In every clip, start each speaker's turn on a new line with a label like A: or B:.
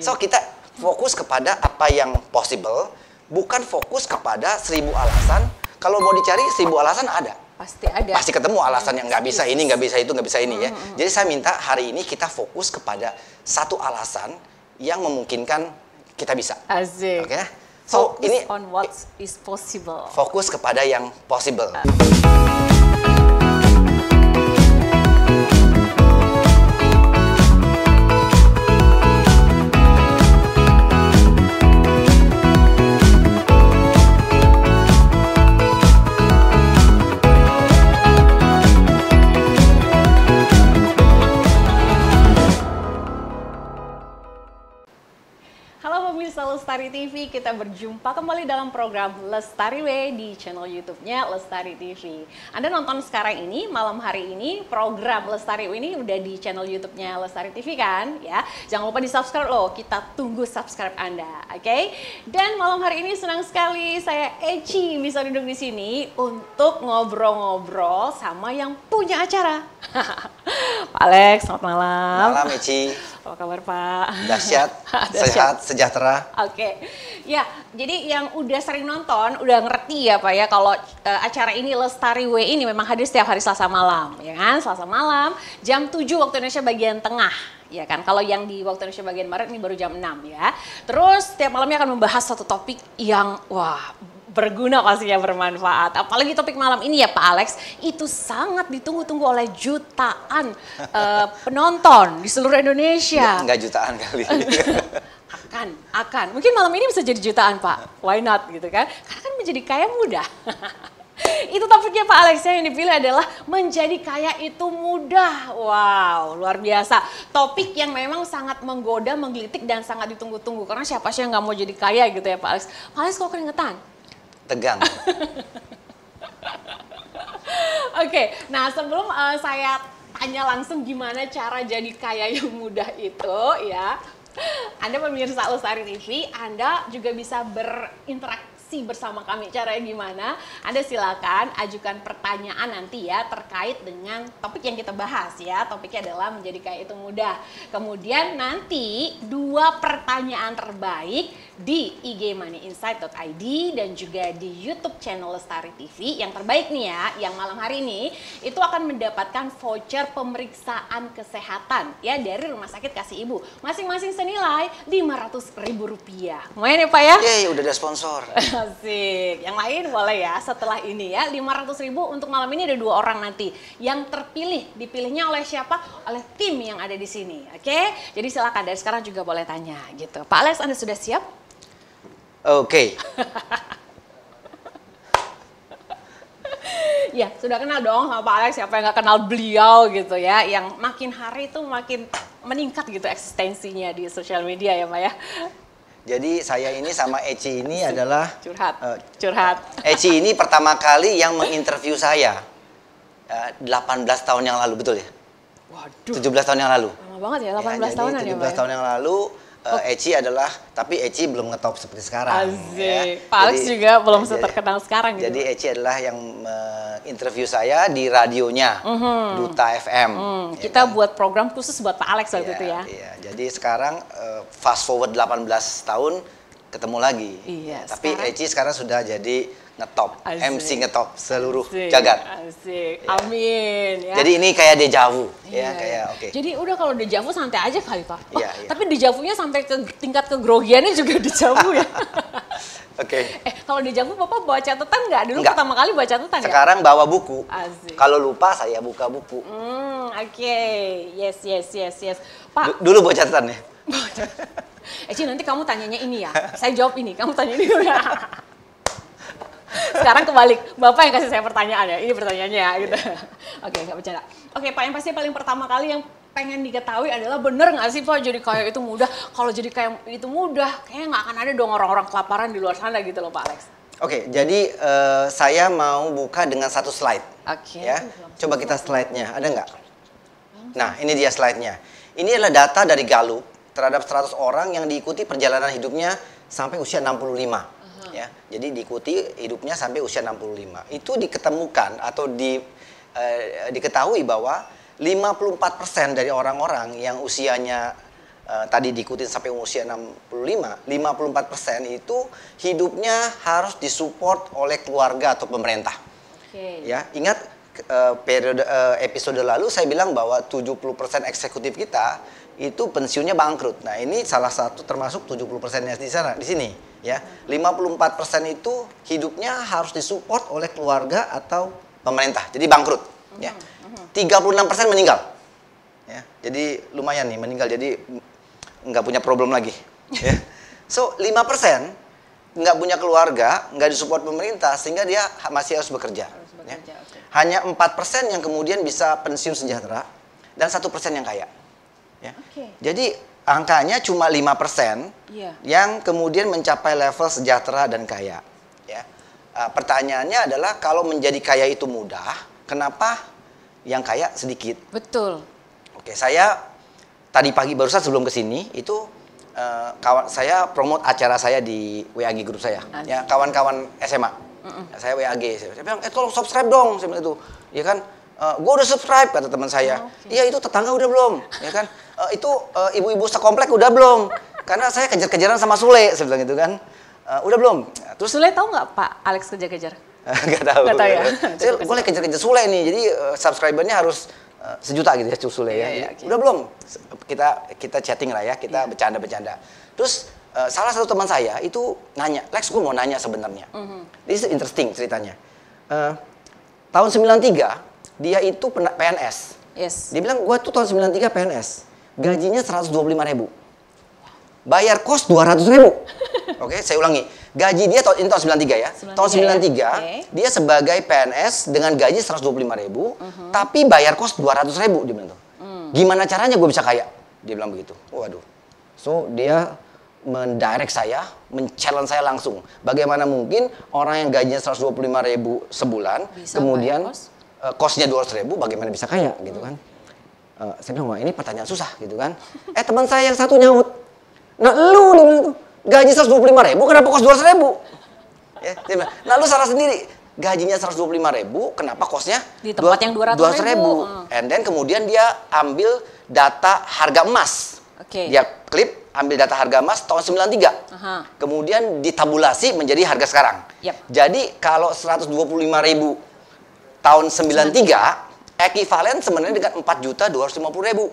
A: So kita fokus kepada apa yang possible, bukan fokus kepada 1000 alasan. Kalau mau dicari 1000 alasan ada.
B: Pasti ada.
A: Pasti ketemu alasan yang nggak bisa ini, nggak bisa itu, nggak bisa ini ya. Jadi saya minta hari ini kita fokus kepada satu alasan yang memungkinkan kita bisa.
B: Asik.
A: Oke? So
B: Focus
A: ini
B: on what is possible.
A: fokus kepada yang possible.
B: Halo pemirsa Lestari TV, kita berjumpa kembali dalam program Lestari Way di channel YouTube-nya Lestari TV. Anda nonton sekarang ini, malam hari ini, program Lestari Way ini udah di channel YouTube-nya Lestari TV kan? Ya, jangan lupa di-subscribe loh, kita tunggu subscribe Anda, oke? Dan malam hari ini senang sekali saya Eci bisa duduk di sini untuk ngobrol-ngobrol sama yang punya acara. Pak Alex, selamat malam.
A: Malam Eci.
B: Apa kabar Pak?
A: Dahsyat, sehat, sejahtera.
B: Oke, ya jadi yang udah sering nonton udah ngerti ya Pak ya kalau acara ini Lestari Way ini memang hadir setiap hari Selasa malam, ya kan? Selasa malam jam 7 waktu Indonesia bagian tengah, ya kan? Kalau yang di waktu Indonesia bagian barat ini baru jam 6 ya. Terus setiap malamnya akan membahas satu topik yang wah berguna pastinya, bermanfaat. Apalagi topik malam ini ya Pak Alex, itu sangat ditunggu-tunggu oleh jutaan penonton di seluruh Indonesia.
A: Nggak jutaan kali.
B: Akan. Mungkin malam ini bisa jadi jutaan Pak, why not gitu kan? Karena kan menjadi kaya mudah. Itu topiknya Pak Alex, yang dipilih adalah menjadi kaya itu mudah. Wow, luar biasa. Topik yang memang sangat menggoda, menggelitik dan sangat ditunggu-tunggu. Karena siapa sih yang nggak mau jadi kaya gitu ya Pak Alex? Pak Alex kok keringetan?
A: Tegang.
B: Oke, nah sebelum saya tanya langsung gimana cara jadi kaya yang mudah itu ya. Anda pemirsa Lestari TV, Anda juga bisa berinteraksi bersama kami. Caranya gimana? Anda silakan ajukan pertanyaan nanti ya terkait dengan topik yang kita bahas ya. Topiknya adalah menjadi kaya itu mudah. Kemudian nanti 2 pertanyaan terbaik di igmoneyinsight.id dan juga di YouTube channel Lestari TV. Yang terbaik nih ya, yang malam hari ini itu akan mendapatkan voucher pemeriksaan kesehatan ya dari Rumah Sakit Kasih Ibu. Masing-masing senilai Rp500.000. Lumayan ya Pak ya?
A: Yeay, udah ada sponsor.
B: Asik. Yang lain boleh ya setelah ini ya. 500.000 untuk malam ini ada 2 orang nanti. Yang terpilih, dipilihnya oleh siapa? Oleh tim yang ada di sini. Oke? Jadi silakan dari sekarang juga boleh tanya gitu. Pak Alex, Anda sudah siap?
A: Oke.
B: Ya, sudah kenal dong sama Pak Alex, siapa yang nggak kenal beliau gitu ya. Yang makin hari itu makin meningkat gitu eksistensinya di sosial media ya Pak ya.
A: Jadi saya ini sama Eci ini adalah
B: curhat.
A: Eci ini pertama kali yang menginterview saya 18 tahun yang lalu, betul ya?
B: Waduh.
A: 17 tahun yang lalu.
B: Lama banget ya, 18 tahunan ya,
A: 17 tahun yang lalu Eci adalah, tapi Eci belum ngetop seperti sekarang.
B: Asik.
A: Ya.
B: Pak Alex juga belum terkenal sekarang gitu.
A: Jadi Eci adalah yang interview saya di radionya, Duta FM. Ya
B: Kita
A: kan?
B: buat program khusus buat Pak Alex waktu itu ya.
A: Iya. Jadi sekarang fast forward 18 tahun ketemu lagi.
B: Iya,
A: Tapi
B: sekarang-
A: Eci sekarang sudah jadi ngetop,
B: Asik.
A: MC ngetop seluruh
B: Asik,
A: jagat.
B: Asik.
A: Ya.
B: Amin ya.
A: Jadi ini kayak deja vu,
B: Iya.
A: ya kayak oke.
B: Jadi udah kalau deja vu santai aja kali Pak. Oh,
A: Iya, iya.
B: Tapi deja vu-nya sampai ke tingkat kegrogiannya juga deja vu ya.
A: Oke.
B: Kalau deja vu Bapak bawa catatan nggak? Dulu
A: Nggak.
B: pertama kali bawa catatan ya?
A: Sekarang bawa buku.
B: Asik.
A: Kalau lupa saya buka buku.
B: Oke. Yes. Pak,
A: Dulu bawa catatan ya.
B: Eci nanti kamu tanyanya ini ya. Saya jawab ini, kamu tanya ini. Sekarang kebalik, Bapak yang kasih saya pertanyaan ya. Ini pertanyaannya ya gitu. Oke, nggak bercanda. Oke, Pak, yang pasti paling pertama kali yang pengen diketahui adalah bener nggak sih Pak jadi kaya itu mudah? Kalau jadi kaya itu mudah, kayaknya nggak akan ada dong orang-orang kelaparan di luar sana gitu loh Pak Alex.
A: Oke, jadi saya mau buka dengan satu slide.
B: Oke.
A: Ya, coba kita slide-nya, ada nggak? Nah, ini dia slide-nya. Ini adalah data dari Gallup terhadap 100 orang yang diikuti perjalanan hidupnya sampai usia 65. Ya, jadi diikuti hidupnya sampai usia 65. Itu diketemukan atau diketahui bahwa 54% dari orang-orang yang usianya tadi diikutin sampai usia 65, 54% itu hidupnya harus disupport oleh keluarga atau pemerintah. Ya, ingat periode episode lalu saya bilang bahwa 70% eksekutif kita itu pensiunnya bangkrut. Nah, ini salah satu termasuk 70%-nya di sana, di sini, ya. 54% itu hidupnya harus disupport oleh keluarga atau pemerintah. Jadi bangkrut, ya. 36% meninggal. Ya. Jadi lumayan nih meninggal. Jadi nggak punya problem lagi, ya. So, 5% nggak punya keluarga, nggak disupport pemerintah sehingga dia masih harus bekerja. Ya. Hanya 4% yang kemudian bisa pensiun sejahtera dan 1% yang kaya. Ya. Jadi angkanya cuma 5% yang kemudian mencapai level sejahtera dan kaya. Ya. Pertanyaannya adalah kalau menjadi kaya itu mudah, kenapa yang kaya sedikit?
B: Betul.
A: Oke, saya tadi pagi barusan sebelum kesini itu kawan saya promote acara saya di WAG grup saya, ya kawan-kawan SMA. Saya WAG, saya bilang, tolong subscribe dong, saya bilang itu, ya kan? Gue udah subscribe kata teman saya. Iya itu tetangga udah belum, ya kan? Itu ibu-ibu sekomplek udah belum? Karena saya kejar-kejaran sama Sule, saya bilang gitu kan. Udah belum? Terus
B: Sule tahu nggak Pak Alex kejar-kejar?
A: Gak tahu.
B: Gak tahu ya.
A: Gue lagi kejar-kejar Sule nih, jadi subscribernya harus 1 juta gitu ya, Sule ya. Udah belum? Kita chatting lah ya, kita bercanda-bercanda. Terus salah satu teman saya itu nanya, Lex, gue mau nanya sebenarnya. This is interesting ceritanya. Tahun 93 dia itu PNS. Dia bilang, gue tuh tahun 93 PNS. Gajinya 125.000. Bayar kos 200.000. Oke, saya ulangi. Gaji dia ini tahun 93 ya. Tahun 93 dia sebagai PNS dengan gaji 125.000, tapi bayar kos 200.000 dia bilang tuh. Gimana caranya gue bisa kaya? Dia bilang begitu. Waduh. So dia mendirect saya, men-challenge saya langsung. Bagaimana mungkin orang yang gajinya 125.000 sebulan, bisa kemudian kosnya 200.000, bagaimana bisa kaya gitu kan? Saya bilang, wah ini pertanyaan susah gitu kan. Teman saya yang satu nyaut, nah lu dia bilang tuh, gaji 125.000, kenapa kos 200.000? Ya, dia bilang, nah lu salah sendiri. Gajinya 125.000, kenapa kosnya
B: di tempat yang 200.000?
A: And then kemudian dia ambil data harga emas. Dia klip, ambil data harga emas tahun 93. Kemudian ditabulasi menjadi harga sekarang. Jadi kalau 125.000 tahun 93, ekivalen sebenarnya dengan 4.250.000.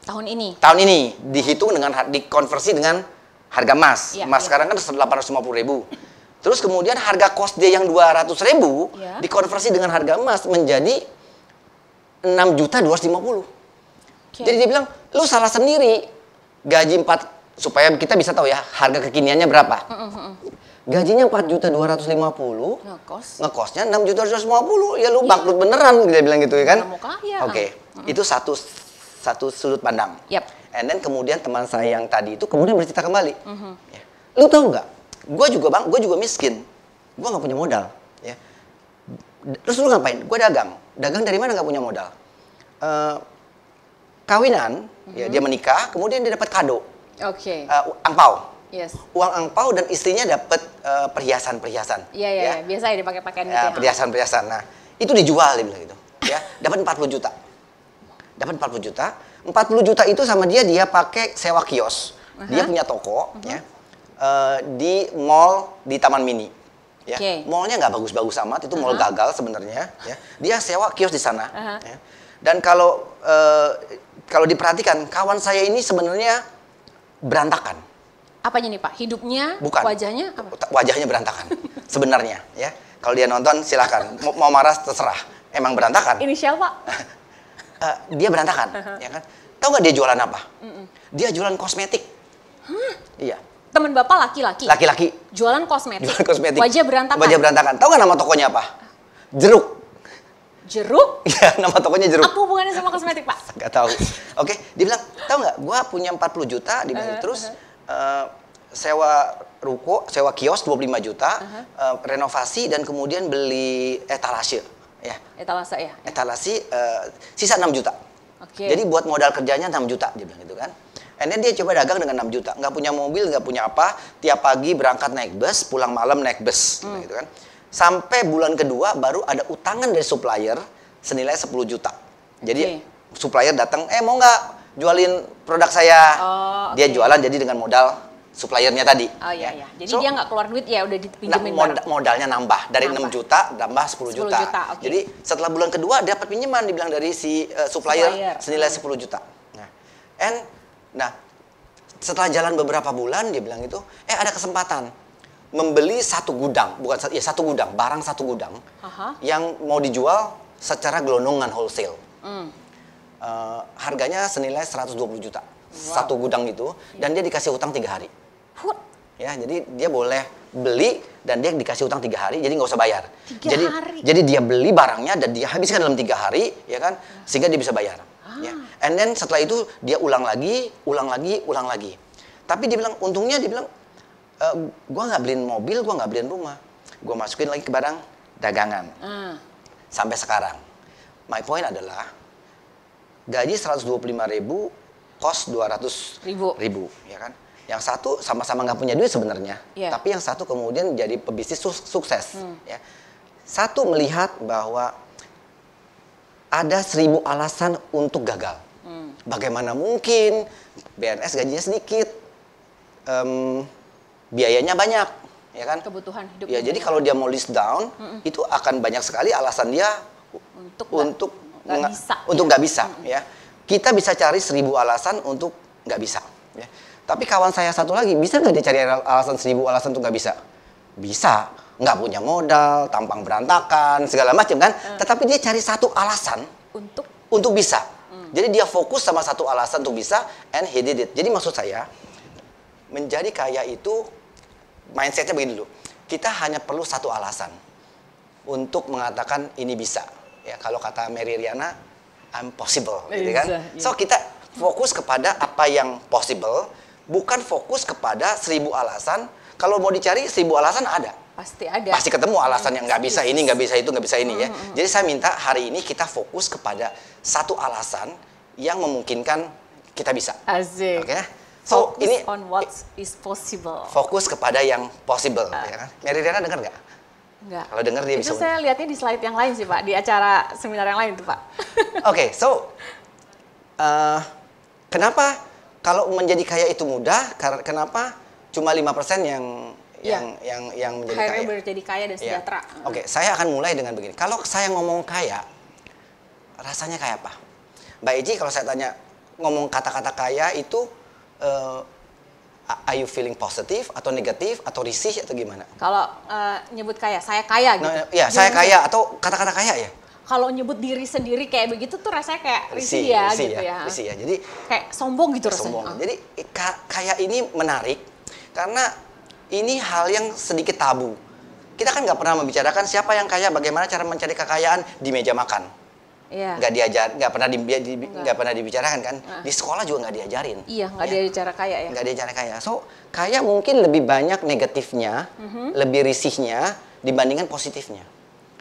A: Tahun ini? Tahun ini, dihitung dengan, dikonversi dengan harga emas. Emas sekarang kan 850.000. Terus kemudian harga kos dia yang 200.000 dikonversi dengan harga emas menjadi 6.250.000. Jadi dia bilang, lu salah sendiri. Gaji 4, supaya kita bisa tahu ya harga kekiniannya berapa. Gajinya 4.250.000, ngekosnya 6.250.000. Ya lu bangkrut beneran, dia bilang gitu ya kan. Oke, itu satu sudut pandang. And then kemudian teman saya yang tadi itu kemudian bercerita kembali. Lu tahu nggak? Gue juga miskin. Gue nggak punya modal. Ya. Terus lu ngapain? Gue dagang. Dagang dari mana nggak punya modal? Kawinan, ya dia menikah, kemudian dia dapat kado. Angpau. Uang angpau dan istrinya dapat perhiasan-perhiasan.
B: Iya, biasa ya dipakai-pakai gitu.
A: Perhiasan-perhiasan. Nah, itu dijual dia bilang gitu. Ya, dapat 40 juta. Dapat 40 juta. 40 juta itu sama dia pakai sewa kios. Dia punya toko, ya. Di mall di Taman Mini. Ya. Mallnya nggak bagus-bagus amat, itu mall gagal sebenarnya. Ya. Dia sewa kios di sana. Ya. Dan kalau diperhatikan, kawan saya ini sebenarnya berantakan.
B: Apanya nih Pak? Hidupnya?
A: Bukan.
B: Wajahnya apa?
A: Wajahnya berantakan sebenarnya. Ya. Kalau dia nonton silahkan, mau marah terserah. Emang berantakan.
B: Inisial Pak?
A: Dia berantakan, ya kan? Tahu nggak dia jualan apa? Dia jualan kosmetik. Iya.
B: Teman Bapak laki-laki?
A: Laki-laki.
B: Jualan kosmetik?
A: Jualan kosmetik.
B: Wajah berantakan?
A: Wajah berantakan. Tahu nggak nama tokonya apa? Jeruk.
B: Jeruk?
A: Iya, nama tokonya Jeruk.
B: Apa hubungannya sama kosmetik, Pak?
A: Gak tahu. Oke, dia bilang, tahu nggak? Gua punya 40 juta, dia bilang terus sewa ruko, sewa kios 25 juta, renovasi dan kemudian beli etalase. Ya.
B: Etalase ya?
A: Etalase, sisa 6 juta. Jadi buat modal kerjanya 6 juta, dia bilang gitu kan. And then dia coba dagang dengan 6 juta. Nggak punya mobil, nggak punya apa. Tiap pagi berangkat naik bus, pulang malam naik bus. Gitu kan. Sampai bulan kedua baru ada utangan dari supplier senilai 10 juta. Jadi supplier datang, mau nggak jualin produk saya.
B: Oh,
A: Dia
B: oke.
A: jualan jadi dengan modal suppliernya tadi.
B: Oh iya, iya. Jadi
A: So,
B: dia nggak keluar duit ya, udah dipinjemin barang.
A: modalnya nambah dari
B: Nambah.
A: 6 juta nambah 10
B: 10
A: juta.
B: juta, oke.
A: Jadi setelah bulan kedua dapat pinjaman dibilang dari si supplier senilai 10 juta. Nah, setelah jalan beberapa bulan dia bilang itu, ada kesempatan membeli satu gudang, satu gudang, barang satu gudang yang mau dijual secara gelondongan wholesale. Harganya senilai 120 juta. Satu gudang itu, dan dia dikasih utang 3 hari. Ya, jadi dia boleh beli dan dia dikasih utang 3 hari, jadi nggak usah bayar.
B: 3 hari?
A: Jadi dia beli barangnya dan dia habiskan dalam 3 hari, ya kan, sehingga dia bisa bayar. Ya. And then setelah itu dia ulang lagi. Tapi dia bilang, untungnya dia bilang, gua nggak beliin mobil, gua nggak beliin rumah, gua masukin lagi ke barang dagangan. Sampai sekarang. My point adalah gaji 125.000, kos 200.000, ya kan? Yang satu sama-sama nggak punya duit sebenarnya, tapi yang satu kemudian jadi pebisnis sukses. Ya. Satu melihat bahwa ada 1000 alasan untuk gagal. Bagaimana mungkin BNS gajinya sedikit, biayanya banyak, ya kan?
B: Kebutuhan hidup.
A: Ya, jadi kalau dia mau list down, itu akan banyak sekali alasan dia untuk nggak bisa. Ya. Kita bisa cari 1000 alasan untuk nggak bisa. Ya. Tapi kawan saya satu lagi, bisa nggak dia cari alasan 1000 alasan untuk nggak bisa? Bisa. Nggak punya modal, tampang berantakan, segala macam kan. Tetapi dia cari satu alasan untuk bisa. Jadi dia fokus sama satu alasan untuk bisa, and he did it. Jadi maksud saya, menjadi kaya itu mindsetnya begini dulu. Kita hanya perlu satu alasan untuk mengatakan ini bisa. Ya, kalau kata Mary Riana, I'm possible, gitu kan? So kita fokus kepada apa yang possible, bukan fokus kepada 1000 alasan. Kalau mau dicari 1000 alasan ada.
B: Pasti ada.
A: Pasti ketemu alasan yang nggak bisa ini, nggak bisa itu, nggak bisa ini ya. Jadi saya minta hari ini kita fokus kepada satu alasan yang memungkinkan kita bisa.
B: Asik.
A: Oke? So
B: Focus
A: ini
B: on what is possible.
A: fokus kepada yang possible, ya kan? Mary Riana dengar nggak?
B: Enggak.
A: Kalau dengar dia bisa.
B: Itu saya lihatnya di slide yang lain sih Pak, di acara seminar yang lain tuh Pak.
A: Oke, so kenapa kalau menjadi kaya itu mudah? Kenapa cuma 5% yang menjadi kaya?
B: Akhirnya menjadi kaya dan sejahtera.
A: Oke, saya akan mulai dengan begini. Kalau saya ngomong kaya, rasanya kayak apa? Mbak Eji, kalau saya tanya ngomong kata-kata kaya itu, are you feeling positif atau negatif atau risih atau gimana?
B: Kalau nyebut kaya, saya kaya gitu.
A: Ya, saya kaya atau kata-kata kaya ya?
B: Kalau nyebut diri sendiri kayak begitu tuh rasanya kayak risih ya gitu ya.
A: Risih ya. Jadi
B: kayak sombong gitu rasanya.
A: Sombong. Jadi kaya ini menarik karena ini hal yang sedikit tabu. Kita kan nggak pernah membicarakan siapa yang kaya, bagaimana cara mencari kekayaan di meja makan.
B: Iya.
A: Nggak pernah dibicarakan kan. Di sekolah juga nggak diajarin.
B: Iya, nggak diajar kaya ya.
A: Nggak diajar kaya. So kaya mungkin lebih banyak negatifnya, lebih risihnya dibandingkan positifnya.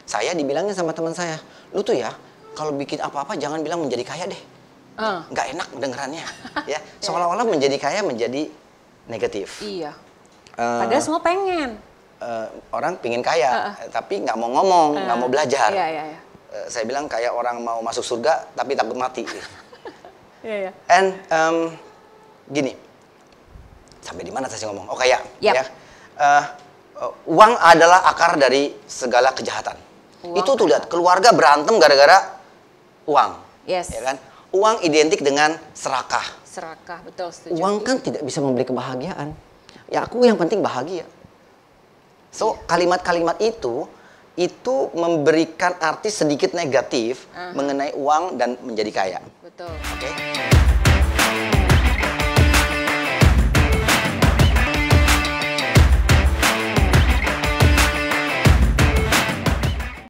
A: Saya dibilangin sama teman saya, lu tuh ya kalau bikin apa-apa jangan bilang menjadi kaya deh. Nggak enak dengerannya. Ya, seolah-olah menjadi kaya menjadi negatif.
B: Iya. Padahal semua pengen.
A: Orang pingin kaya, tapi nggak mau ngomong, nggak mau belajar.
B: Iya.
A: Saya bilang kayak orang mau masuk surga tapi takut mati.
B: Iya.
A: And gini, sampai di mana saya ngomong? Oh kaya,
B: Yep.
A: ya. Uang adalah akar dari segala kejahatan. Itu tuh lihat keluarga berantem gara-gara uang.
B: Yes.
A: Ya kan? Uang identik dengan serakah.
B: Serakah, betul, setuju.
A: Uang kan tidak bisa membeli kebahagiaan. Ya aku yang penting bahagia. So kalimat-kalimat itu memberikan arti sedikit negatif mengenai uang dan menjadi kaya.
B: Betul.
A: Oke?